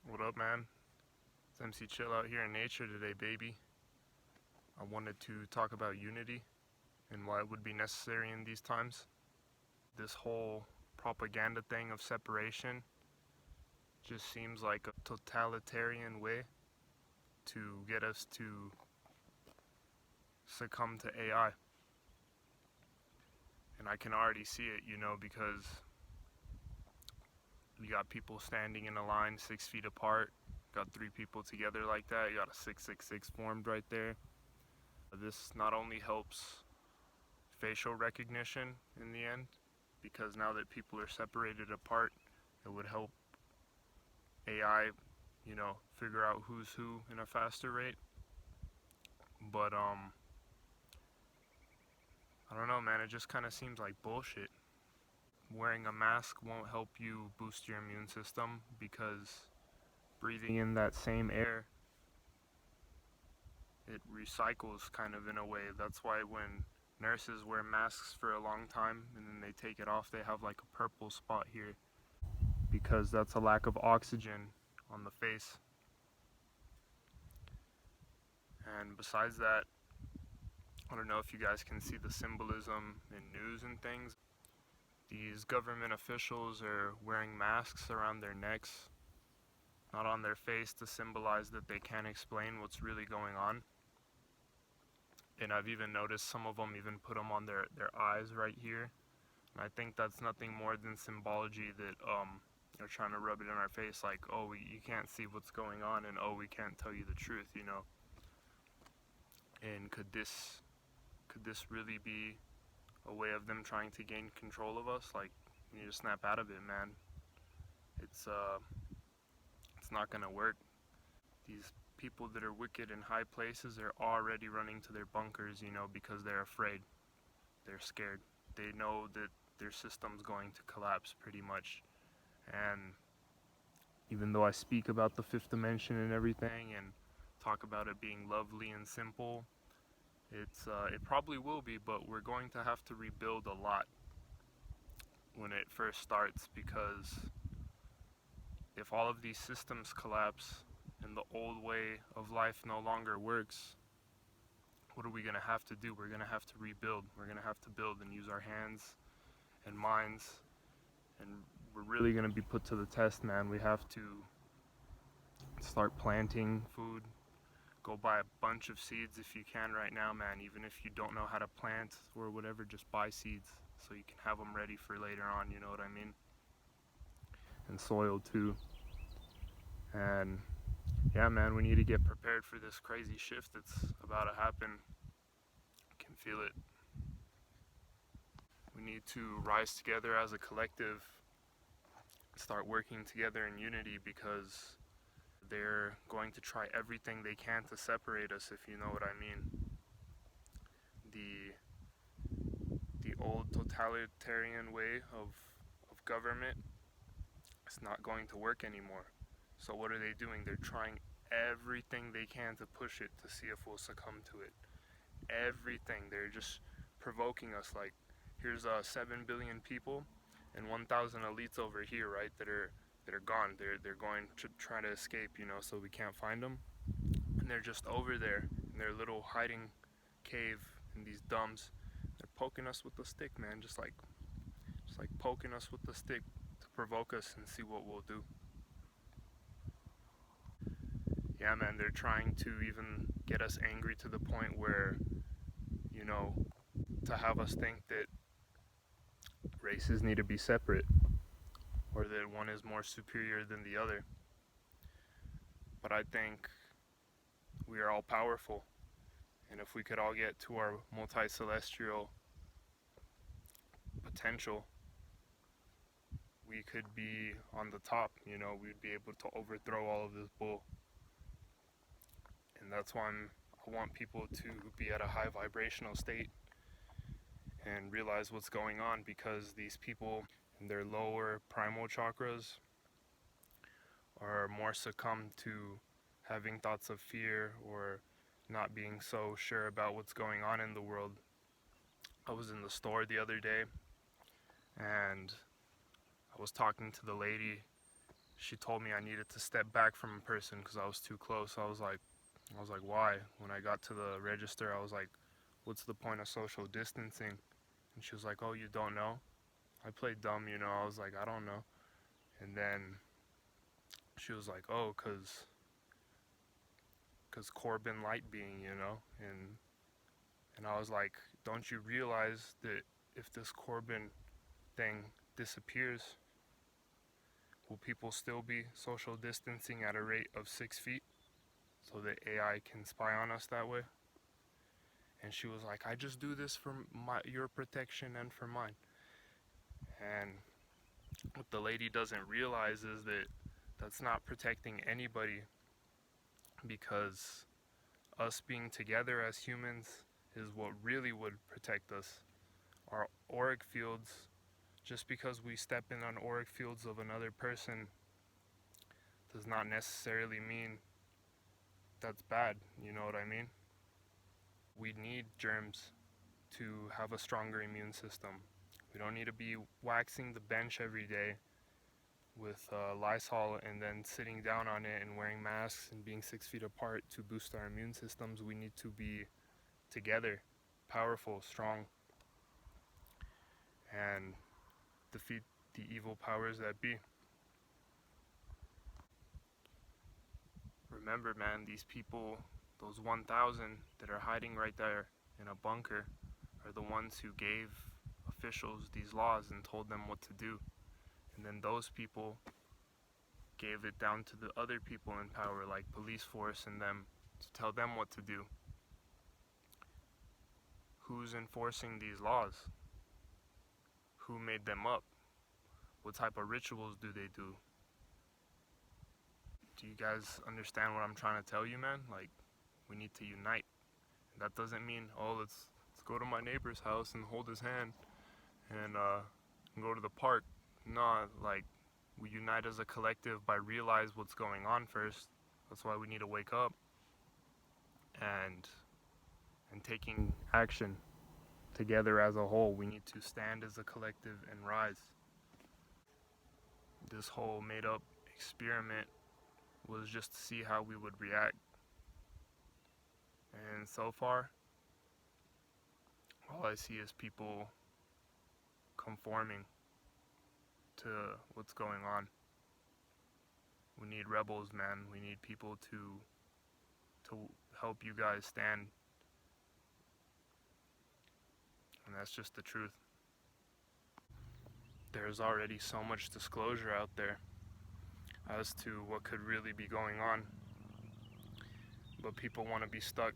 What up, man? It's MC Chill out here in nature today, baby. I wanted to talk about unity and why it would be necessary in these times. This whole propaganda thing of separation just seems like a totalitarian way to get us to succumb to AI. And I can already see it, because you got people standing in a line 6 feet apart. Got three people together like that. You got a 666 formed right there. This not only helps facial recognition in the end, because now that people are separated apart, it would help AI, figure out who's who in a faster rate. But I don't know, man. It just kind of seems like bullshit. Wearing a mask won't help you boost your immune system because breathing in that same air, it recycles kind of in a way. That's why when nurses wear masks for a long time and then they take it off, they have like a purple spot here because that's a lack of oxygen on the face. And besides that, I don't know if you guys can see the symbolism in news and things. These government officials are wearing masks around their necks, not on their face, to symbolize that they can't explain what's really going on. And I've even noticed some of them even put them on their eyes right here. And I think that's nothing more than symbology that they're trying to rub it in our face, like, oh, you can't see what's going on, and oh, we can't tell you the truth, And could this really be a way of them trying to gain control of us? Like, you need to snap out of it, man. It's not gonna work. These people that are wicked in high places are already running to their bunkers, because they're afraid. They're scared. They know that their system's going to collapse pretty much. And even though I speak about the fifth dimension and everything and talk about it being lovely and simple, it probably will be, but we're going to have to rebuild a lot when it first starts, because if all of these systems collapse and the old way of life no longer works, what are we going to have to do? We're going to have to rebuild. We're going to have to build and use our hands and minds, and we're really going to be put to the test, man. We have to start planting food. Go buy a bunch of seeds if you can right now, man. Even if you don't know how to plant or whatever, just buy seeds so you can have them ready for later on, you know what I mean? And soil too. And yeah, man, we need to get prepared for this crazy shift that's about to happen. I can feel it. We need to rise together as a collective, start working together in unity, because they're going to try everything they can to separate us, if you know what I mean. The old totalitarian way of government is not going to work anymore. So what are they doing? They're trying everything they can to push it, to see if we'll succumb to it. Everything. They're just provoking us, like, here's 7 billion people and 1,000 elites over here, right, that are gone. They're going to try to escape, so we can't find them. And they're just over there in their little hiding cave in these dumbs. They're poking us with the stick, man, just like poking us with the stick to provoke us and see what we'll do. Yeah, man, they're trying to even get us angry to the point where, to have us think that races need to be separate, or that one is more superior than the other. But I think we are all powerful, and if we could all get to our multi-celestial potential, we could be on the top, we'd be able to overthrow all of this bull. And that's why I want people to be at a high vibrational state and realize what's going on, because these people in their lower primal chakras are more succumbed to having thoughts of fear or not being so sure about what's going on in the world. I was in the store the other day and I was talking to the lady, she told me I needed to step back from a person because I was too close. I was like, why? When I got to the register, I was like, what's the point of social distancing? And she was like, oh, you don't know? I played dumb, you know. I was like, I don't know. And then she was like, oh, cause Corbin Light being, you know. And I was like, don't you realize that if this Corbin thing disappears, will people still be social distancing at a rate of 6 feet so that AI can spy on us that way? And she was like, I just do this for your protection and for mine. And what the lady doesn't realize is that that's not protecting anybody, because us being together as humans is what really would protect us. Our auric fields, just because we step in on auric fields of another person does not necessarily mean that's bad, you know what I mean? We need germs to have a stronger immune system. We don't need to be waxing the bench every day with Lysol and then sitting down on it and wearing masks and being 6 feet apart to boost our immune systems. We need to be together, powerful, strong, and defeat the evil powers that be. Remember, man, these people, those 1,000 that are hiding right there in a bunker, are the ones who gave officials these laws and told them what to do. And then those people gave it down to the other people in power, like police force and them, to tell them what to do. Who's enforcing these laws? Who made them up? What type of rituals do they do? Do you guys understand what I'm trying to tell you, man? Like, we need to unite. That doesn't mean, oh, let's go to my neighbor's house and hold his hand and go to the park. No, like, we unite as a collective by realize what's going on first. That's why we need to wake up and taking action together as a whole. We need to stand as a collective and rise. This whole made up experiment was just to see how we would react. And so far, all I see is people conforming to what's going on. We need rebels, man. We need people to help you guys stand. And that's just the truth. There's already so much disclosure out there as to what could really be going on. But people want to be stuck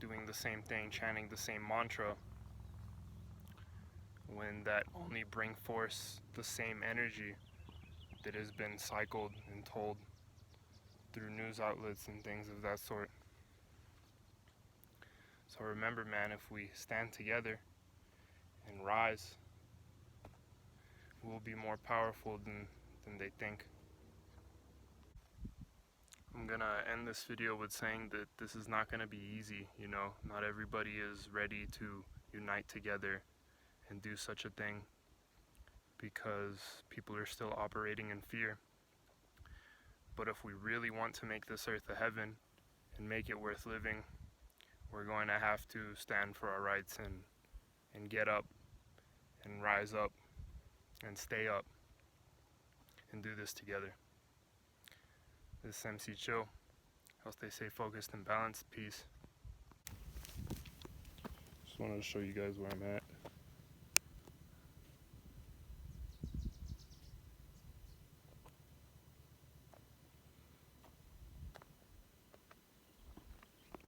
doing the same thing, chanting the same mantra, when that only bring forth the same energy that has been cycled and told through news outlets and things of that sort. So remember, man, if we stand together and rise, we'll be more powerful than they think. I'm gonna end this video with saying that this is not gonna be easy, you know. Not everybody is ready to unite together and do such a thing, because people are still operating in fear. But if we really want to make this earth a heaven and make it worth living, we're going to have to stand for our rights and get up and rise up and stay up and do this together. This is MC Chill. I'll stay focused and balanced. Peace. Just wanted to show you guys where I'm at.